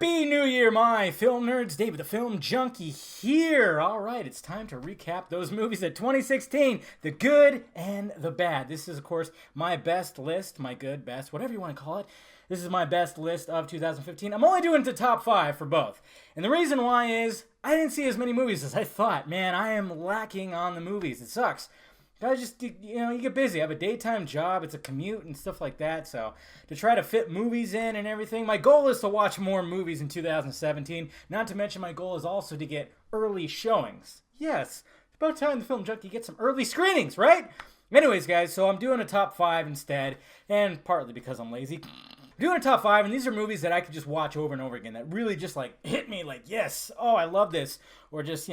Happy New Year, my film nerds. David the Film Junkie here. All right, it's time to recap those movies of 2016, the good and the bad. This is, of course, my best list, my good, best, whatever you want to call it. This is my best list of 2015. I'm only doing the top 5 for both. And the reason why is I didn't see as many movies as I thought. Man, I am lacking on the movies. It sucks. Guys, just, you get busy. I have a daytime job. It's a commute and stuff like that. So to try to fit movies in and everything, my goal is to watch more movies in 2017. Not to mention my goal is also to get early showings. Yes, it's about time the Film Junkie gets some early screenings, right? Anyways, guys, so I'm doing a top 5 instead, and partly because I'm lazy. I'm doing a top 5, and these are movies that I could just watch over and over again that really just, hit me like, yes, oh, I love this. Or just,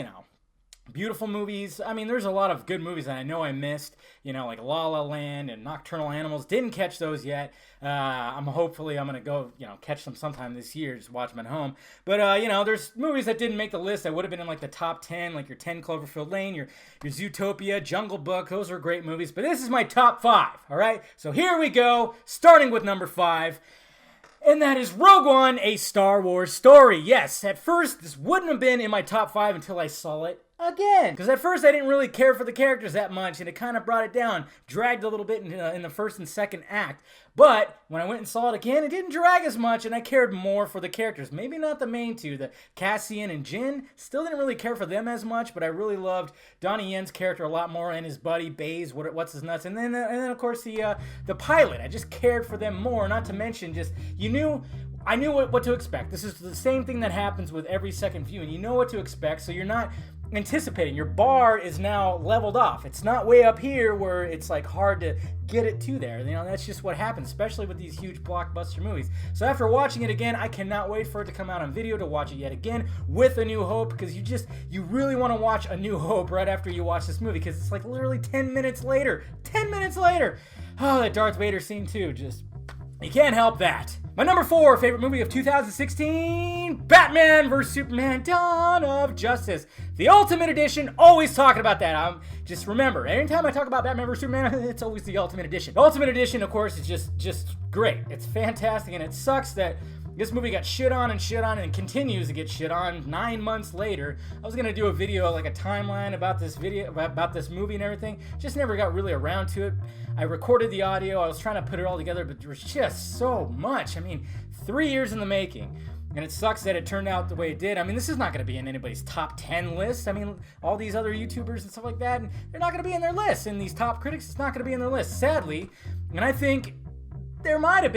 beautiful movies. I mean, there's a lot of good movies that I know I missed, like La La Land and Nocturnal Animals. Didn't catch those yet. Hopefully I'm going to go, catch them sometime this year, just watch them at home. But, there's movies that didn't make the list that would have been in the top 10, like your 10 Cloverfield Lane, your Zootopia, Jungle Book. Those are great movies. But this is my top 5, all right? So here we go, starting with number 5. And that is Rogue One, A Star Wars Story. Yes, at first, this wouldn't have been in my top 5 until I saw it again. Because at first, I didn't really care for the characters that much, and it kind of brought it down. Dragged a little bit in the first and second act. But when I went and saw it again, it didn't drag as much, and I cared more for the characters. Maybe not the main two, the Cassian and Jyn. Still didn't really care for them as much, but I really loved Donnie Yen's character a lot more, and his buddy Baze, what's his nuts, and then of course the pilot. I just cared for them more. Not to mention, I knew what to expect. This is the same thing that happens with every second view, and you know what to expect, so you're not anticipating. Your bar is now leveled off. It's not way up here where it's hard to get it to there. That's just what happens, especially with these huge blockbuster movies. So after watching it again, I cannot wait for it to come out on video to watch it yet again with A New Hope, because you really want to watch A New Hope right after you watch this movie, because it's literally 10 minutes later. 10 minutes later! Oh, that Darth Vader scene too, you can't help that. My number 4 favorite movie of 2016, Batman vs. Superman, Dawn of Justice. The Ultimate Edition, always talking about that. Just remember, anytime I talk about Batman vs. Superman, it's always the Ultimate Edition. The Ultimate Edition, of course, is just great. It's fantastic, and it sucks that this movie got shit on and continues to get shit on 9 months later. I was going to do a video, a timeline about this movie and everything. Just never got really around to it. I recorded the audio. I was trying to put it all together, but there was just so much. 3 years in the making. And it sucks that it turned out the way it did. This is not going to be in anybody's top 10 list. All these other YouTubers and stuff like that, and they're not going to be in their list. And these top critics, it's not going to be in their list, sadly. And I think it might have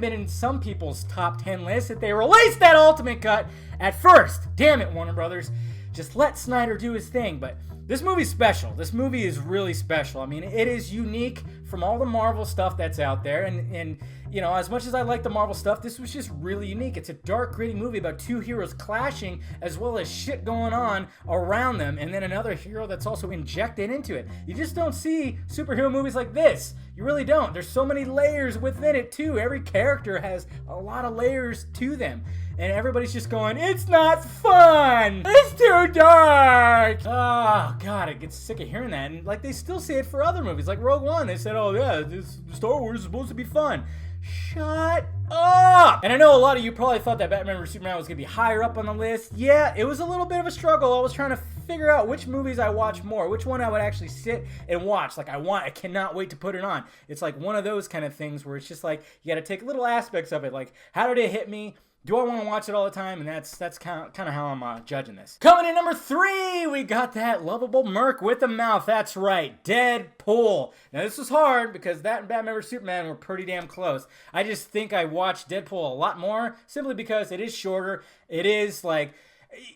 been in some people's top 10 list if they released that ultimate cut at first. Damn it, Warner Brothers. Just let Snyder do his thing. But this movie's special. This movie is really special. It is unique from all the Marvel stuff that's out there. And as much as I like the Marvel stuff, this was just really unique. It's a dark, gritty movie about two heroes clashing as well as shit going on around them, and then another hero that's also injected into it. You just don't see superhero movies like this. You really don't. There's so many layers within it, too. Every character has a lot of layers to them. And everybody's just going, it's not fun! It's too dark! Oh, God, I get sick of hearing that. And, they still say it for other movies. Like Rogue One, they said, oh, yeah, this Star Wars is supposed to be fun. Shut up! And I know a lot of you probably thought that Batman vs. Superman was going to be higher up on the list. Yeah, it was a little bit of a struggle. I was trying to figure out which movies I watch more, which one I would actually sit and watch. I cannot wait to put it on. It's one of those kind of things where it's just you got to take little aspects of it. How did it hit me? Do I want to watch it all the time? And that's kind of how I'm judging this. Coming in number 3, we got that lovable merc with a mouth. That's right, Deadpool. Now this was hard because that and Batman vs. Superman were pretty damn close. I just think I watched Deadpool a lot more simply because it is shorter. It is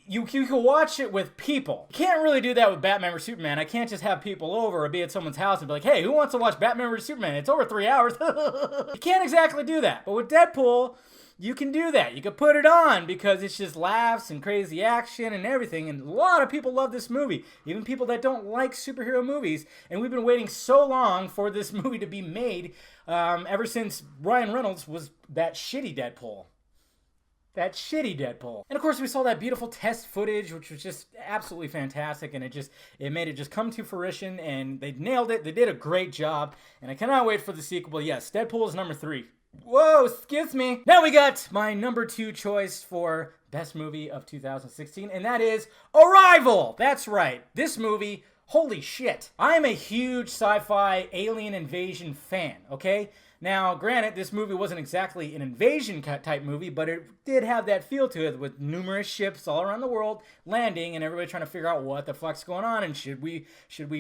you can watch it with people. You can't really do that with Batman vs. Superman. I can't just have people over or be at someone's house and be like, hey, who wants to watch Batman vs. Superman? It's over 3 hours. You can't exactly do that. But with Deadpool, you can do that. You can put it on because it's just laughs and crazy action and everything. And a lot of people love this movie, even people that don't like superhero movies. And we've been waiting so long for this movie to be made ever since Ryan Reynolds was that shitty Deadpool. That shitty Deadpool. And of course we saw that beautiful test footage, which was just absolutely fantastic, and it made it just come to fruition, and they nailed it. They did a great job, and I cannot wait for the sequel. But yes, Deadpool is number 3. Whoa, excuse me. Now we got my number 2 choice for best movie of 2016, and that is Arrival. That's right. This movie, holy shit. I am a huge sci-fi alien invasion fan, okay? Now, granted, this movie wasn't exactly an invasion type movie, but it did have that feel to it with numerous ships all around the world landing and everybody trying to figure out what the fuck's going on and should we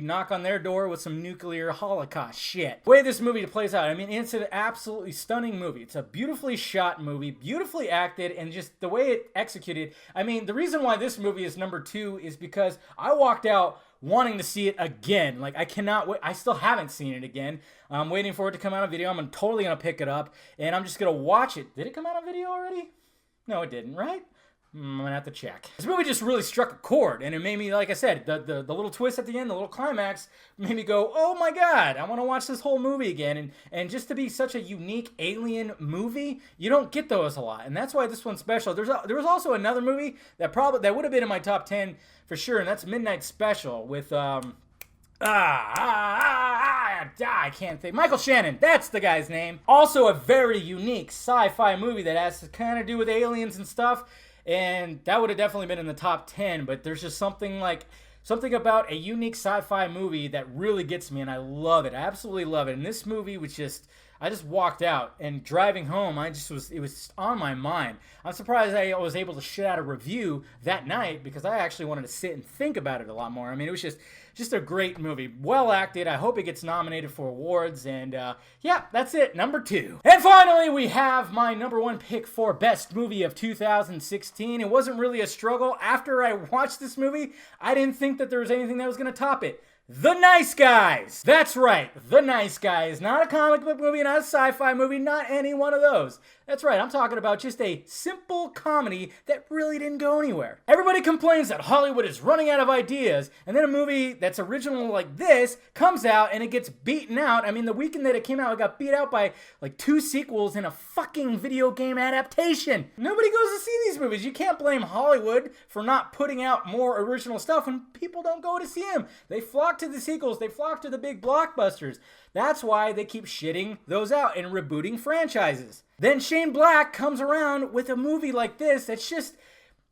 knock on their door with some nuclear holocaust shit. The way this movie plays out, I mean, it's an absolutely stunning movie. It's a beautifully shot movie, beautifully acted, and just the way it executed. I mean, the reason why this movie is number 2 is because I walked out wanting to see it again. Like, I cannot wait. I still haven't seen it again. I'm waiting for it to come out on video. I'm totally going to pick it up, and I'm just going to watch it. Did it come out on video already? No, it didn't, right? I'm going to have to check. This movie just really struck a chord, and it made me, like I said, the little twist at the end, the little climax, made me go, oh my god, I want to watch this whole movie again. And just to be such a unique alien movie, you don't get those a lot, and that's why this one's special. There was also another movie that would have been in my top 10 for sure, and that's Midnight Special with I can't think. Michael Shannon, that's the guy's name. Also a very unique sci-fi movie that has to kind of do with aliens and stuff, and that would have definitely been in the top 10, but there's just something about a unique sci-fi movie that really gets me, and I love it. I absolutely love it. And this movie was just, I just walked out, and driving home, it was just on my mind. I'm surprised I was able to shit out a review that night because I actually wanted to sit and think about it a lot more. I mean, it was just a great movie. Well acted. I hope it gets nominated for awards. And yeah, that's it. Number 2. And finally, we have my number 1 pick for best movie of 2016. It wasn't really a struggle. After I watched this movie, I didn't think that there was anything that was going to top it. The Nice Guys. That's right. The Nice Guys. Not a comic book movie, not a sci-fi movie, not any one of those. That's right. I'm talking about just a simple comedy that really didn't go anywhere. Everybody complains that Hollywood is running out of ideas, and then a movie that's original like this comes out and it gets beaten out. I mean, the weekend that it came out, it got beat out by like 2 sequels and a fucking video game adaptation. Nobody goes to see these movies. You can't blame Hollywood for not putting out more original stuff when people don't go to see them. They flock to the sequels. They flock to the big blockbusters. That's why they keep shitting those out and rebooting franchises. Then Shane Black comes around with a movie like this that's just,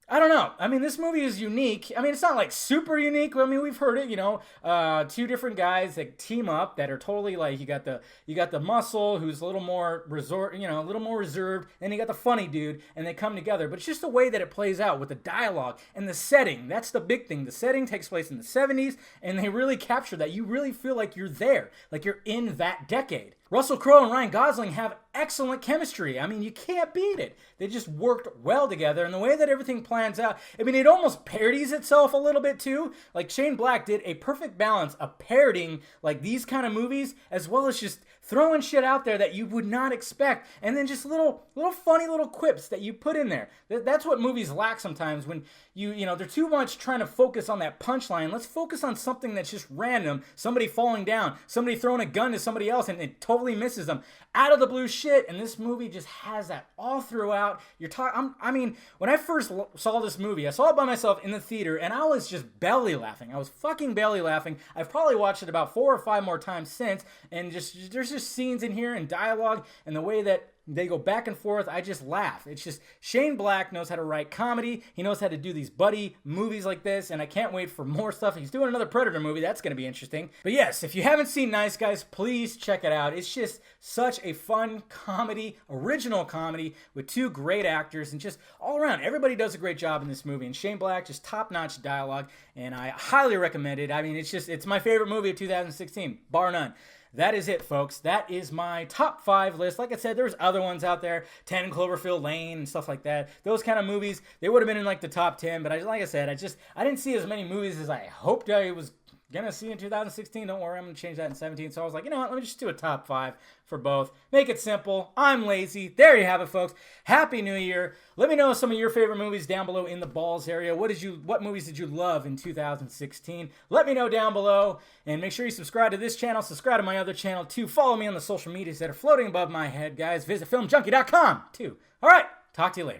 I don't know. I mean, this movie is unique. I mean, it's not like super unique. I mean, we've heard it, 2 different guys that team up that are totally like, you got the muscle who's a little more a little more reserved, and you got the funny dude, and they come together. But it's just the way that it plays out with the dialogue and the setting. That's the big thing. The setting takes place in the 70s, and they really capture that. You really feel like you're there, like you're in that decade. Russell Crowe and Ryan Gosling have excellent chemistry. I mean, you can't beat it. They just worked well together, and the way that everything plans out, I mean, it almost parodies itself a little bit too. Like, Shane Black did a perfect balance of parodying like these kind of movies, as well as just throwing shit out there that you would not expect, and then just little funny little quips that you put in there. That's what movies lack sometimes, when they're too much trying to focus on that punchline. Let's focus on something that's just random. Somebody falling down, somebody throwing a gun to somebody else, and it totally misses them. Out of the blue shit, and this movie just has that all throughout. I mean, when I first saw this movie, I saw it by myself in the theater, and I was just belly laughing. I was fucking belly laughing. I've probably watched it about 4 or 5 more times since, and there's just scenes in here and dialogue and the way that they go back and forth. I just laugh. It's just, Shane Black knows how to write comedy. He knows how to do these buddy movies like this, and I can't wait for more stuff. He's doing another Predator movie. That's going to be interesting. But yes, if you haven't seen Nice Guys, please check it out. It's just such a fun comedy, original comedy with 2 great actors, and just all around, everybody does a great job in this movie. And Shane Black, just top-notch dialogue, and I highly recommend it. I mean, it's my favorite movie of 2016, bar none. That is it, folks. That is my top 5 list. Like I said, there's other ones out there, 10 Cloverfield Lane and stuff like that. Those kind of movies, they would have been in like the top 10, but like I said, I didn't see as many movies as I hoped I was gonna see in 2016. Don't worry, I'm gonna change that in 17. So I was like, you know what, let me just do a top 5 for both. Make it simple. I'm lazy. There you have it, folks. Happy New Year. Let me know some of your favorite movies down below in the balls area. What movies did you love in 2016? Let me know down below, and make sure you subscribe to this channel, subscribe to my other channel too. Follow me on the social medias that are floating above my head, guys. Visit filmjunkie.com too. All right, talk to you later.